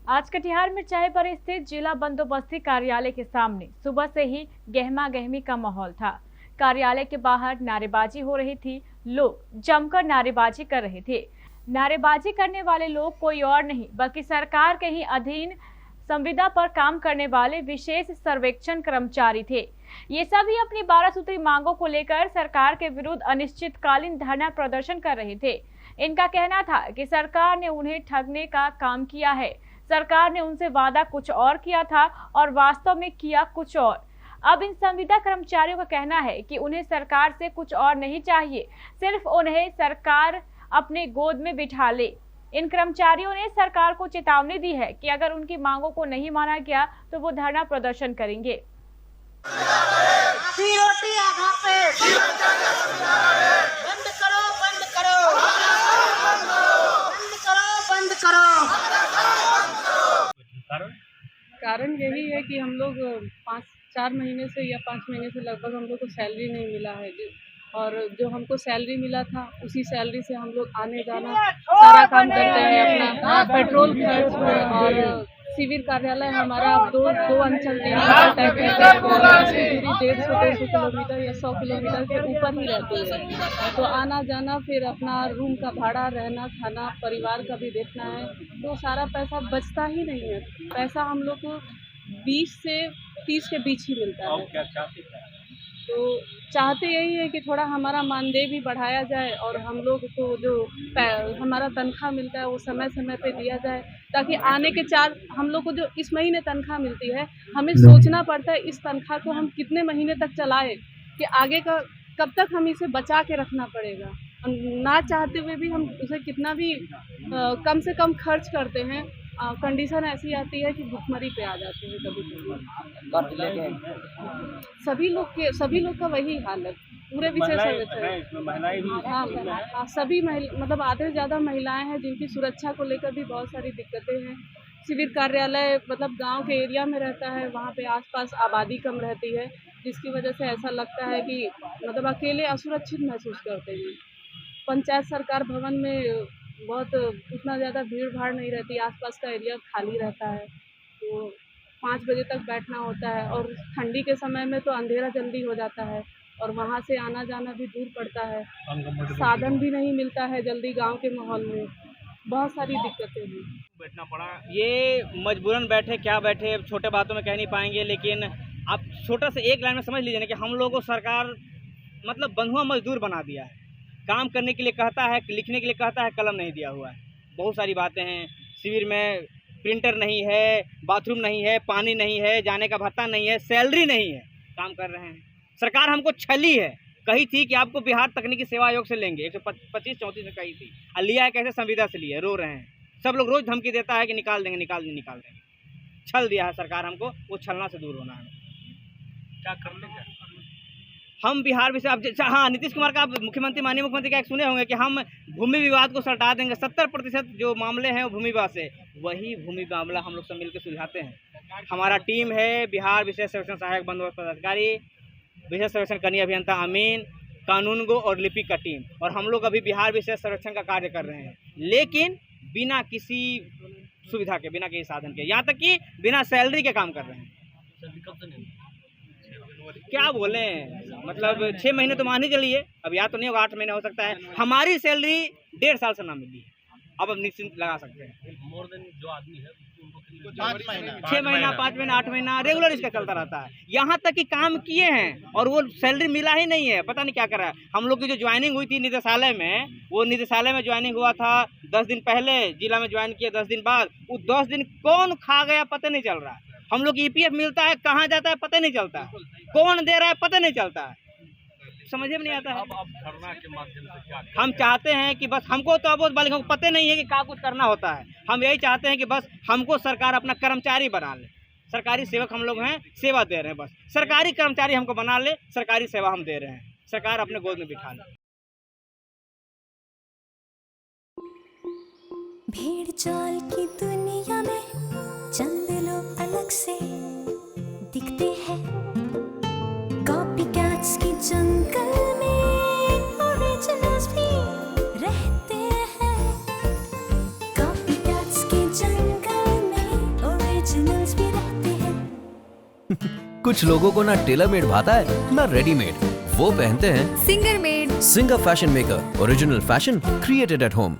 आज कटिहार में चाय पर स्थित जिला बंदोबस्ती कार्यालय के सामने सुबह से ही गहमा गहमी का माहौल था। कार्यालय के बाहर नारेबाजी हो रही थी। लोग जमकर नारेबाजी कर रहे थे। नारेबाजी करने वाले लोग कोई और नहीं बल्कि सरकार के ही अधीन संविदा पर काम करने वाले विशेष सर्वेक्षण कर्मचारी थे। ये सभी अपनी 12 सूत्री मांगों को लेकर सरकार के विरुद्ध अनिश्चितकालीन धरना प्रदर्शन कर रहे थे। इनका कहना था कि सरकार ने उन्हें ठगने का काम किया है। सरकार ने उनसे वादा कुछ और किया था और वास्तव में किया कुछ और। अब इन संविदा कर्मचारियों का कहना है कि उन्हें सरकार से कुछ और नहीं चाहिए, सिर्फ उन्हें सरकार अपने गोद में बिठा ले। इन कर्मचारियों ने सरकार को चेतावनी दी है कि अगर उनकी मांगों को नहीं माना गया तो वो धरना प्रदर्शन करेंगे। कारण यही है कि हम लोग 4 महीने से या 5 महीने से लगभग हम लोग को सैलरी नहीं मिला है और जो हमको सैलरी मिला था उसी सैलरी से हम लोग आने जाना सारा काम करते हैं। अपना पेट्रोल खर्च और शिविर कार्यालय हमारा दो अंचल टाइप में दूरी 150-200 किलोमीटर या 100 किलोमीटर के ऊपर ही रहती है। तो आना जाना, फिर अपना रूम का भाड़ा, रहना खाना, परिवार का भी देखना है, तो सारा पैसा बचता ही नहीं है। पैसा हम लोग को 20 से 30 के बीच ही मिलता है। तो चाहते यही है कि थोड़ा हमारा मानदेय भी बढ़ाया जाए और हम लोग को जो हमारा तनख्वाह मिलता है वो समय समय पे दिया जाए, ताकि आने के हम लोग को जो इस महीने तनख्वाह मिलती है, हमें सोचना पड़ता है इस तनख्वाह को हम कितने महीने तक चलाए, कि आगे का कब तक हम इसे बचा के रखना पड़ेगा। ना चाहते हुए भी हम उसे कितना भी कम से कम खर्च करते हैं, कंडीशन ऐसी आती है कि भुखमरी पे आ जाते हैं कभी। सभी लोग का वही हाल है, पूरे विशेष हाँ, सभी मतलब आधे से ज़्यादा महिलाएं हैं जिनकी सुरक्षा को लेकर भी बहुत सारी दिक्कतें हैं। शिविर कार्यालय मतलब गांव के एरिया में रहता है, वहाँ पे आसपास आबादी कम रहती है, जिसकी वजह से ऐसा लगता है कि मतलब अकेले असुरक्षित महसूस करते हैं। पंचायत सरकार भवन में बहुत उतना ज़्यादा भीड़ भाड़ नहीं रहती, आसपास का एरिया खाली रहता है, तो 5 बजे तक बैठना होता है और ठंडी के समय में तो अंधेरा जल्दी हो जाता है और वहाँ से आना जाना भी दूर पड़ता है, साधन भी नहीं मिलता है जल्दी। गांव के माहौल में बहुत सारी दिक्कतें हैं। बैठना पड़ा, ये मजबूरन बैठे, क्या बैठे, छोटे बातों में कह नहीं पाएंगे, लेकिन आप छोटा से एक लाइन में समझ लीजिए ना कि हम लोगों को सरकार मतलब बंधुआ मजदूर बना दिया है। काम करने के लिए कहता है, लिखने के लिए कहता है, कलम नहीं दिया हुआ है। बहुत सारी बातें हैं, शिविर में प्रिंटर नहीं है, बाथरूम नहीं है, पानी नहीं है, जाने का भत्ता नहीं है, सैलरी नहीं है, काम कर रहे हैं। सरकार हमको छली है, कही थी कि आपको बिहार तकनीकी सेवा आयोग से लेंगे, 125-34 में कही थी, और लिया है कैसे संविदा से लिए, रो रहे हैं। सब लोग रोज धमकी देता है कि निकाल देंगे, निकाल देंगे, निकाल देंगे। छल दिया है सरकार हमको, वो छलना से दूर होना है। क्या करने का हम बिहार विषय अब हाँ, नीतीश कुमार का, मुख्यमंत्री, माननीय मुख्यमंत्री का एक सुने होंगे कि हम भूमि विवाद को सल्टा देंगे। 70% जो मामले हैं वो भूमि विवाद से, वही भूमि मामला हम लोग सब मिलकर सुलझाते हैं। हमारा टीम है बिहार विशेष सर्वेक्षण सहायक बंदोबस्त पदाधिकारी, विशेष सर्वेक्षण कनीय अभियंता अमीन, कानूनगो और लिपिक का टीम, और हम लोग अभी बिहार विशेष सर्वेक्षण का कार्य कर रहे हैं, लेकिन बिना किसी सुविधा के, बिना किसी साधन के, यहाँ तक कि बिना सैलरी के काम कर रहे हैं। क्या बोले, मतलब 6 महीने तो मान ही चलिए, अब या तो नहीं होगा, 8 महीने हो सकता है। हमारी सैलरी 1.5 साल से ना मिली है, अब निश्चिंत लगा सकते हैं। मोर देन जो आदमी है 6 महीना, 5 महीना, 8 महीना रेगुलर इसका चलता रहता है। यहाँ तक कि काम किए हैं और वो सैलरी मिला ही नहीं है, पता नहीं क्या कर रहा है। हम लोग की जो ज्वाइनिंग हुई थी निदेशालय में, वो निदेशालय में ज्वाइनिंग हुआ था 10 दिन पहले, जिला में ज्वाइन किया 10 दिन बाद। वो 10 दिन कौन खा गया पता नहीं चल रहा है। हम लोग EPF मिलता है, कहाँ जाता है पता नहीं चलता है, कौन दे रहा है पता नहीं चलता है, समझ में नहीं आता है। अब धरना के माध्यम से क्या हम चाहते हैं कि बस हमको तो अब बालिका को पता नहीं है कि क्या कुछ करना होता है। हम यही चाहते हैं कि बस हमको सरकार अपना कर्मचारी बना ले। सरकारी सेवक हम लोग हैं, सेवा दे रहे हैं, बस सरकारी कर्मचारी हमको बना ले, सरकारी सेवा हम दे रहे हैं, सरकार अपने गोद में बिठा ले। भीड़ चाल की दुनिया में चंद लोग अलग से दिखते हैं, कॉपी कैट्स की जंगल में ओरिजिनल्स भी रहते हैं। कॉपी कैट्स की जंगल में कुछ लोगों को ना टेलर मेड भाता है ना रेडीमेड, वो पहनते हैं singer made. Singer fashion maker, original fashion created at home.